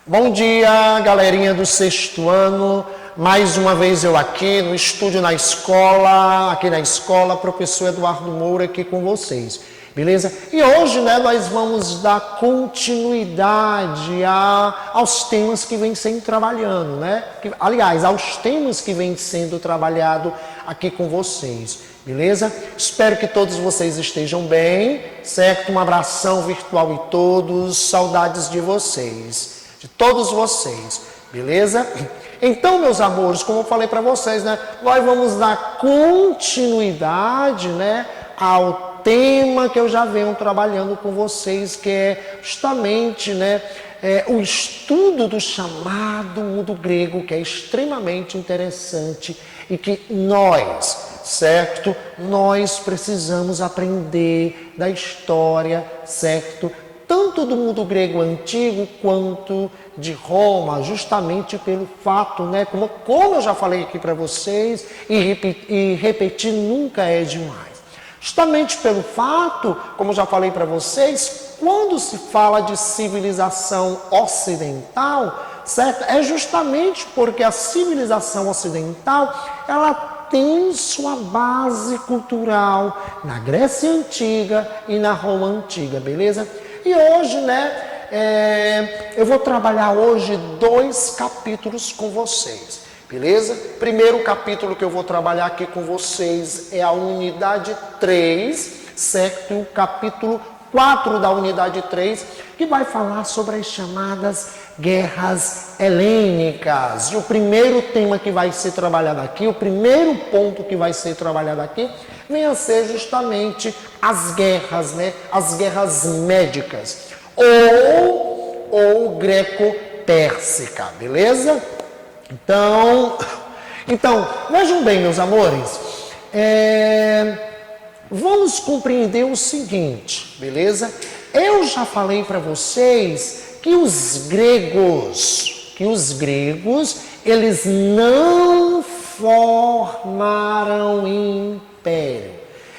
Bom dia, galerinha do sexto ano. Mais uma vez eu aqui no estúdio na escola, professor Eduardo Moura aqui com vocês, beleza? E hoje, nós vamos dar continuidade aos temas que vem sendo trabalhando, aliás, aos temas que vem sendo trabalhado aqui com vocês, beleza? Espero que todos vocês estejam bem, certo? Um abração virtual em todos, saudades de vocês, de todos vocês, beleza? Então, meus amores, como eu falei para vocês, nós vamos dar continuidade, ao tema que eu já venho trabalhando com vocês, que é justamente, o estudo do chamado mundo grego, que é extremamente interessante e que nós, certo? Nós precisamos aprender da história, certo? Tanto do mundo grego antigo quanto de Roma, justamente pelo fato, como eu já falei aqui para vocês, e repetir nunca é demais. Justamente pelo fato, como eu já falei para vocês, quando se fala de civilização ocidental, certo? É justamente porque a civilização ocidental, ela tem sua base cultural na Grécia Antiga e na Roma Antiga, beleza? E hoje, eu vou trabalhar hoje 2 capítulos com vocês, beleza? Primeiro capítulo que eu vou trabalhar aqui com vocês é a unidade 3, certo? O capítulo 4 da unidade 3, que vai falar sobre as chamadas guerras helênicas. E o primeiro tema que vai ser trabalhado aqui, o primeiro ponto que vai ser trabalhado aqui, vem a ser justamente as guerras, as guerras médicas, ou greco-pérsica, beleza? Então, vejam bem, meus amores, vamos compreender o seguinte, beleza? Eu já falei para vocês que os gregos, eles não formaram império,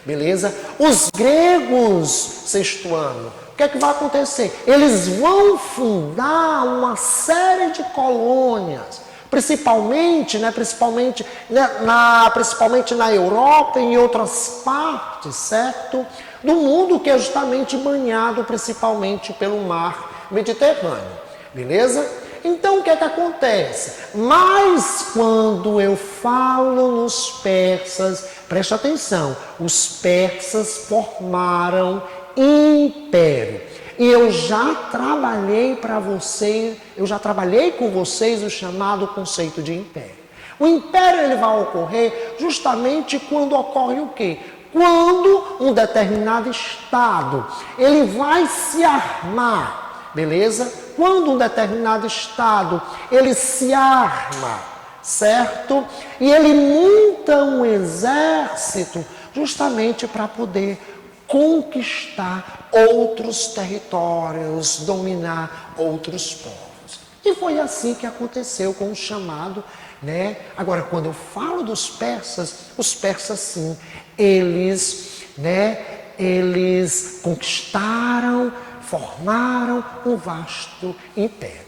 beleza? Os gregos, sexto ano, o que é que vai acontecer? Eles vão fundar uma série de colônias, principalmente na Europa e em outras partes, certo? Do mundo que é justamente banhado principalmente pelo mar Mediterrâneo, beleza? Então, o que é que acontece? Mas quando eu falo nos persas, preste atenção, os persas formaram império. E eu já trabalhei com vocês o chamado conceito de império. O império ele vai ocorrer justamente quando ocorre o quê? Quando um determinado estado ele vai se armar, beleza? Quando um determinado estado ele se arma, certo? E ele monta um exército justamente para poder conquistar outros territórios, dominar outros povos. E foi assim que aconteceu com o chamado, Agora, quando eu falo dos persas, os persas sim, eles conquistaram, formaram um vasto império.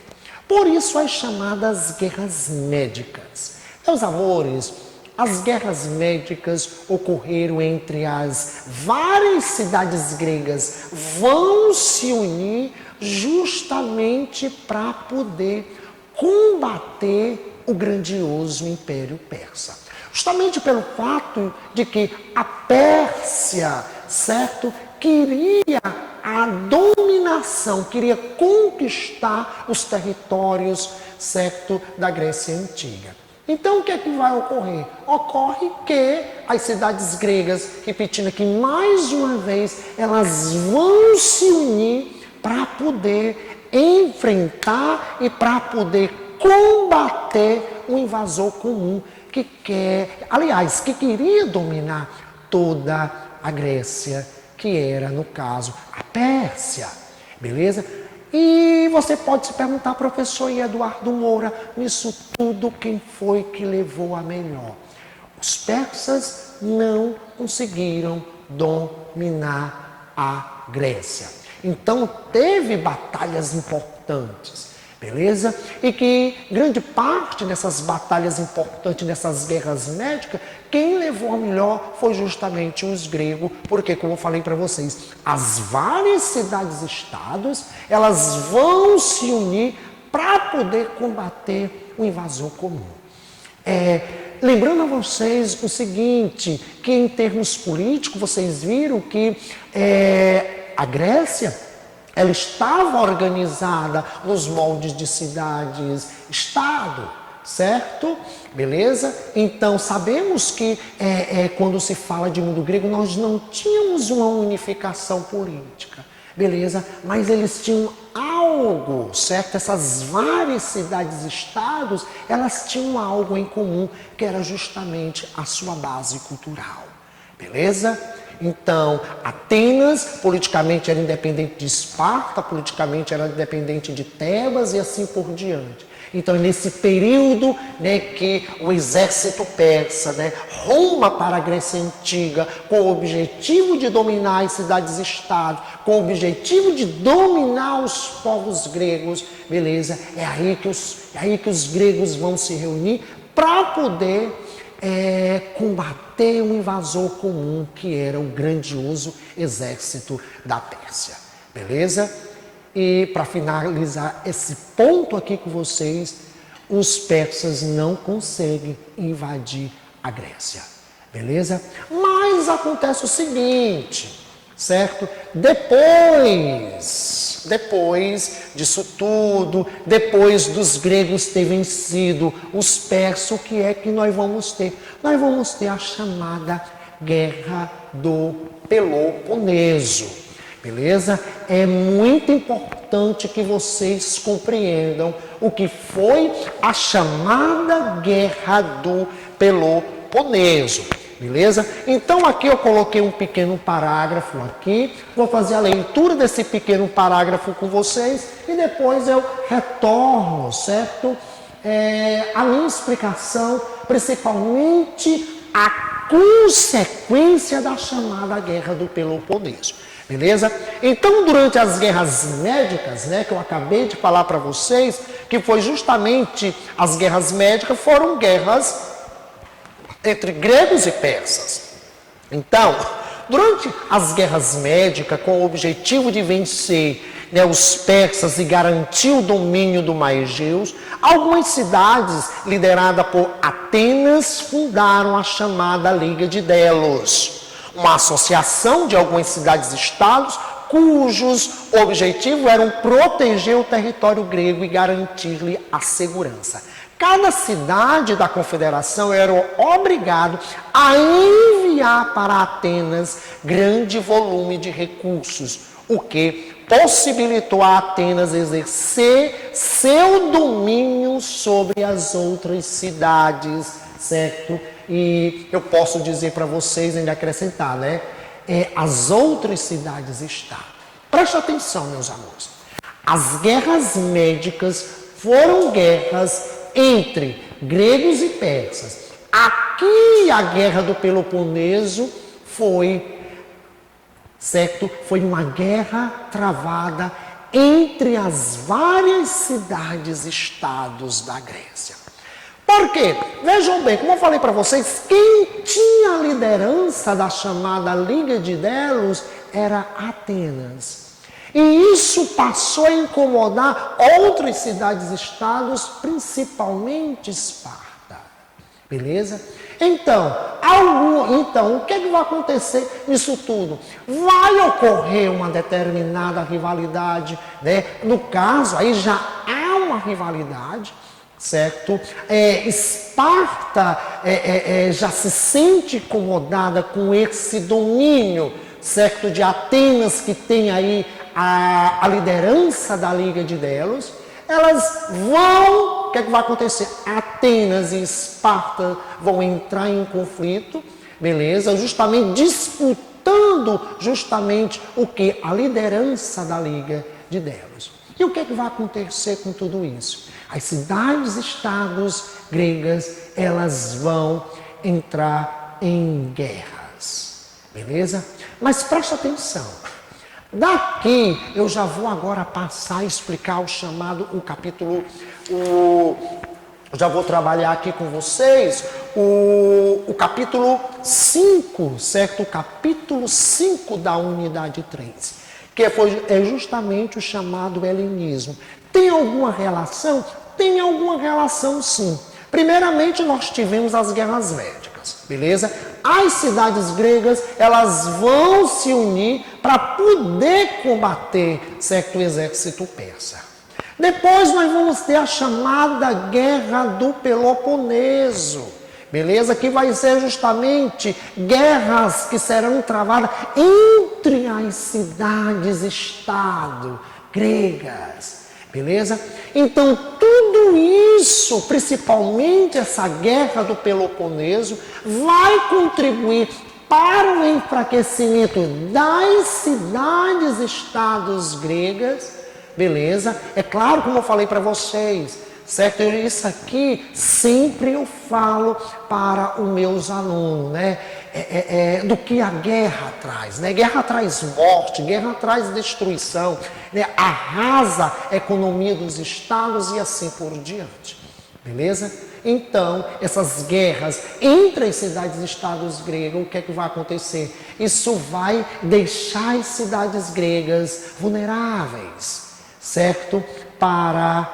Por isso as chamadas guerras médicas. Meus amores, as guerras médicas ocorreram entre as várias cidades gregas, vão se unir justamente para poder combater o grandioso Império Persa. Justamente pelo fato de que a Pérsia, certo, queria a dominação, queria conquistar os territórios, certo, da Grécia Antiga. Então, o que é que vai ocorrer? Ocorre que as cidades gregas, repetindo aqui mais uma vez, elas vão se unir para poder enfrentar e para poder combater um invasor comum que queria dominar toda a Grécia, que era, no caso, a Pérsia, beleza? E você pode se perguntar, professor Eduardo Moura, nisso tudo quem foi que levou a melhor? Os persas não conseguiram dominar a Grécia. Então teve batalhas importantes, beleza? E que grande parte dessas batalhas importantes, dessas guerras médicas, quem levou a melhor foi justamente os gregos, porque, como eu falei para vocês, as várias cidades-estados, elas vão se unir para poder combater o invasor comum. Lembrando a vocês o seguinte, que em termos políticos, vocês viram que a Grécia, ela estava organizada nos moldes de cidades-estado, certo? Beleza? Então, sabemos que quando se fala de mundo grego, nós não tínhamos uma unificação política, beleza? Mas eles tinham algo, certo? Essas várias cidades-estados, elas tinham algo em comum, que era justamente a sua base cultural, beleza? Então, Atenas, politicamente, era independente de Esparta, politicamente era independente de Tebas e assim por diante. Então, nesse período, né, que o exército persa, né, ruma para a Grécia Antiga com o objetivo de dominar as cidades-estado, com o objetivo de dominar os povos gregos, beleza? É aí que os gregos vão se reunir para poder combater um invasor comum, que era o grandioso exército da Pérsia, beleza? E para finalizar esse ponto aqui com vocês, os persas não conseguem invadir a Grécia, beleza? Mas acontece o seguinte, certo? Depois disso tudo, depois dos gregos terem vencido os persas, o que é que nós vamos ter? Nós vamos ter a chamada Guerra do Peloponeso, beleza? É muito importante que vocês compreendam o que foi a chamada Guerra do Peloponeso. Beleza? Então aqui eu coloquei um pequeno parágrafo aqui, vou fazer a leitura desse pequeno parágrafo com vocês e depois eu retorno, certo? A minha explicação, principalmente a consequência da chamada Guerra do Peloponeso. Beleza? Então, durante as guerras médicas, né, que eu acabei de falar para vocês, que foi justamente as guerras médicas, foram guerras entre gregos e persas. Então, durante as guerras médicas, com o objetivo de vencer, né, os persas e garantir o domínio do mar Egeu, algumas cidades lideradas por Atenas fundaram a chamada Liga de Delos, uma associação de algumas cidades-estados cujos objetivos eram proteger o território grego e garantir-lhe a segurança. Cada cidade da confederação era obrigado a enviar para Atenas grande volume de recursos, o que possibilitou a Atenas exercer seu domínio sobre as outras cidades, certo? E eu posso dizer para vocês, ainda acrescentar, né? As outras cidades-estado. Preste atenção, meus amores. As guerras médicas foram guerras entre gregos e persas. Aqui a Guerra do Peloponeso foi, certo? Foi uma guerra travada entre as várias cidades-estados da Grécia. Por quê? Vejam bem, como eu falei para vocês, quem tinha a liderança da chamada Liga de Delos era Atenas. E isso passou a incomodar outras cidades-estados, principalmente Esparta. Beleza? Então, o que é que vai acontecer nisso tudo? Vai ocorrer uma determinada rivalidade, né? No caso, aí já há uma rivalidade, certo? Esparta já se sente incomodada com esse domínio, certo? De Atenas, que tem aí a liderança da Liga de Delos. Elas vão, o que é que vai acontecer? Atenas e Esparta vão entrar em conflito, beleza? Justamente disputando justamente o que? A liderança da Liga de Delos. E o que é que vai acontecer com tudo isso? As cidades-estados gregas, elas vão entrar em guerras, beleza? Mas preste atenção, Daqui eu já vou agora passar a explicar o chamado, já vou trabalhar aqui com vocês o capítulo 5, certo? O capítulo 5 da unidade 3, que é justamente o chamado helenismo. Tem alguma relação? Tem alguma relação, sim. Primeiramente, nós tivemos as guerras médicas, beleza? As cidades gregas, elas vão se unir para poder combater certo exército persa. Depois nós vamos ter a chamada Guerra do Peloponeso, beleza? Que vai ser justamente guerras que serão travadas entre as cidades-estado gregas, beleza? Então, tudo isso, principalmente essa Guerra do Peloponeso, vai contribuir para o enfraquecimento das cidades-estados gregas, beleza? É claro, como eu falei para vocês, certo? Isso aqui sempre eu falo para os meus alunos, né? Do que a guerra traz, né? Guerra traz morte, guerra traz destruição, né? Arrasa a economia dos estados e assim por diante, beleza? Então, essas guerras entre as cidades e estados gregos, o que é que vai acontecer? Isso vai deixar as cidades gregas vulneráveis, certo? Para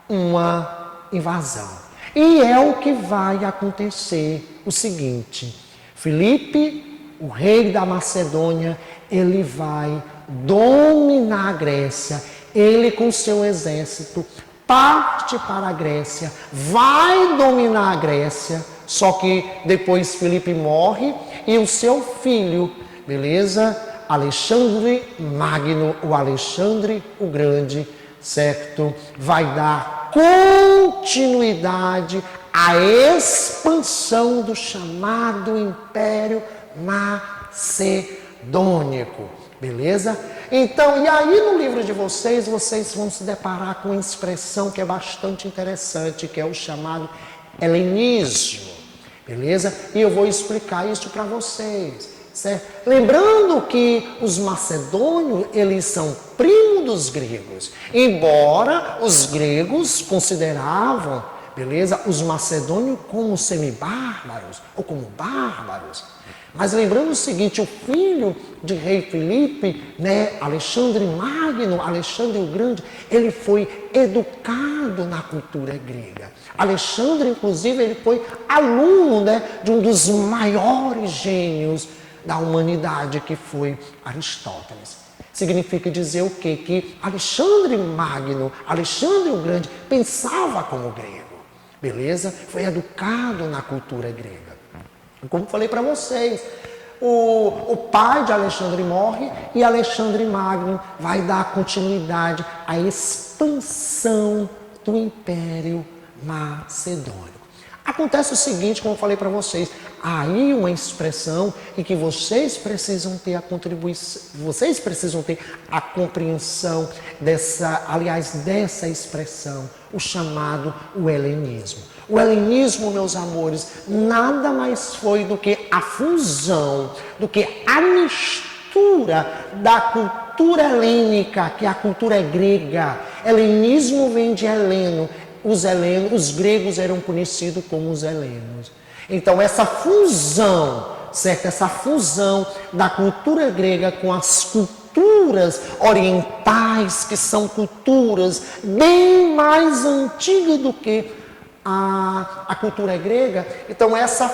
uma invasão. E é o que vai acontecer o seguinte: Filipe, o rei da Macedônia, ele vai dominar a Grécia. Ele com seu exército parte para a Grécia, vai dominar a Grécia, só que depois Filipe morre e o seu filho, beleza? Alexandre Magno, o Alexandre o Grande, certo? Vai dar continuidade à expansão do chamado Império Macedônico, beleza? Então, e aí no livro de vocês vão se deparar com uma expressão que é bastante interessante, que é o chamado helenismo, beleza? E eu vou explicar isso para vocês, certo? Lembrando que os macedônios, eles são primos dos gregos, embora os gregos consideravam, beleza, os macedônios como semibárbaros ou como bárbaros. Mas lembrando o seguinte, o filho de rei Filipe, né, Alexandre Magno, Alexandre o Grande, ele foi educado na cultura grega. Alexandre, inclusive, ele foi aluno, né, de um dos maiores gênios da humanidade, que foi Aristóteles. Significa dizer o quê? Que Alexandre Magno, Alexandre o Grande, pensava como grego, beleza? Foi educado na cultura grega. Como falei para vocês, o pai de Alexandre morre e Alexandre Magno vai dar continuidade à expansão do Império Macedônico. Acontece o seguinte, como eu falei para vocês, aí uma expressão em que vocês precisam ter a contribuição, vocês precisam ter a compreensão dessa expressão, o chamado o helenismo. O helenismo, meus amores, nada mais foi do que a fusão, do que a mistura da cultura helênica, que é a cultura grega. Helenismo vem de Heleno. Os gregos eram conhecidos como os helenos. Então, essa fusão, certo? Essa fusão da cultura grega com as culturas orientais, que são culturas bem mais antigas do que a cultura grega. Então, dessa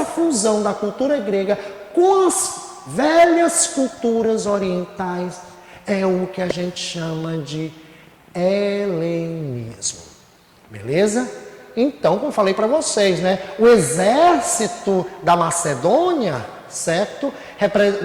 fusão da cultura grega com as velhas culturas orientais é o que a gente chama de helenismo, beleza? Então, como eu falei para vocês, né? O exército da Macedônia, certo?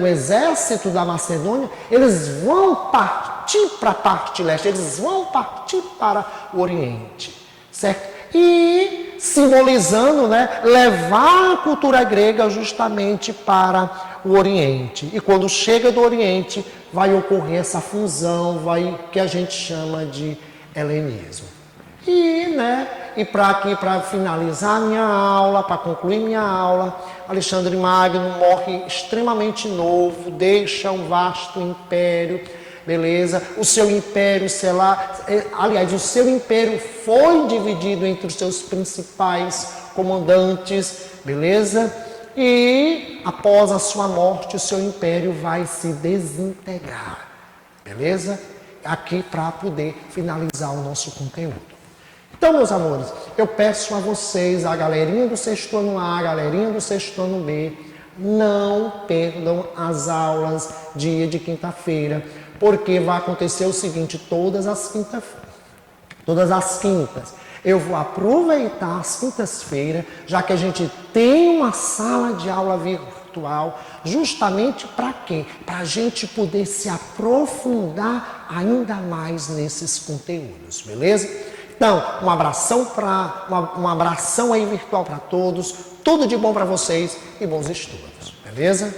O exército da Macedônia, eles vão partir para a parte leste, eles vão partir para o Oriente, certo? E simbolizando, né, levar a cultura grega justamente para o Oriente. E quando chega do Oriente, vai ocorrer essa fusão, que a gente chama de helenismo. E para finalizar minha aula, para concluir minha aula, Alexandre Magno morre extremamente novo, deixa um vasto império, beleza? O seu império, o seu império foi dividido entre os seus principais comandantes, beleza? E após a sua morte, o seu império vai se desintegrar, beleza? Aqui para poder finalizar o nosso conteúdo. Então, meus amores, eu peço a vocês, a galerinha do sexto ano A, a galerinha do sexto ano B, não perdam as aulas dia de quinta-feira, porque vai acontecer o seguinte, todas as quintas, eu vou aproveitar as quintas-feiras, já que a gente tem uma sala de aula virtual, justamente para quê? Para a gente poder se aprofundar ainda mais nesses conteúdos, beleza? Então, um abração aí virtual para todos, tudo de bom para vocês e bons estudos, beleza?